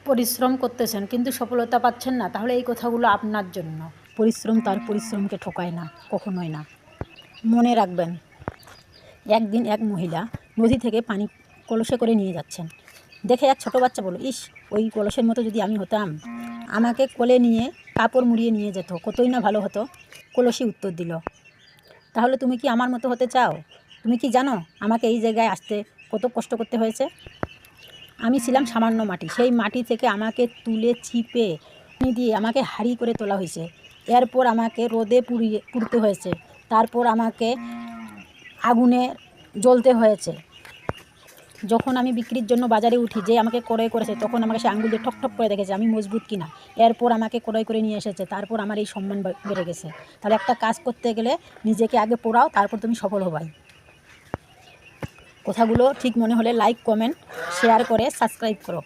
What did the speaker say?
পরিশ্রম করতেছেন কিন্তু সফলতা পাচ্ছেন না, তাহলে এই কথাগুলো আপনার জন্য। পরিশ্রম তার পরিশ্রমকে ঠকায় না, কখনোই না। মনে রাখবেন, একদিন এক মহিলা নদী থেকে পানি কলসে করে নিয়ে যাচ্ছেন। দেখে এক ছোটো বাচ্চা বলল, ইস, ওই কলসের মতো যদি আমি হতাম, আমাকে কোলে নিয়ে কাপড় মুড়িয়ে নিয়ে যেত, কতই না ভালো হতো। কলসি উত্তর দিল, তাহলে তুমি কি আমার মতো হতে চাও? তুমি কি জানো আমাকে এই জায়গায় আসতে কত কষ্ট করতে হয়েছে? আমি ছিলাম সামান্য মাটি, সেই মাটি থেকে আমাকে তুলে চিপে দিয়ে আমাকে হাঁড়ি করে তোলা হয়েছে। এরপর আমাকে রোদে পুড়তে হয়েছে, তারপর আমাকে আগুনে জ্বলতে হয়েছে। যখন আমি বিক্রির জন্য বাজারে উঠি, যে আমাকে ক্রয় করেছে তখন আমাকে সে আঙুল দিয়ে ঠক ঠক করে দেখেছে আমি মজবুত কিনা। এরপর আমাকে ক্রয় করে নিয়ে এসেছে, তারপর আমার এই সম্মান বেড়ে গেছে। তাহলে একটা কাজ করতে গেলে নিজেকে আগে পোড়াও, তারপর তুমি সফল হবাই। কথাগুলো ঠিক মনে হলে লাইক, কমেন্ট, শেয়ার করে সাবস্ক্রাইব করো।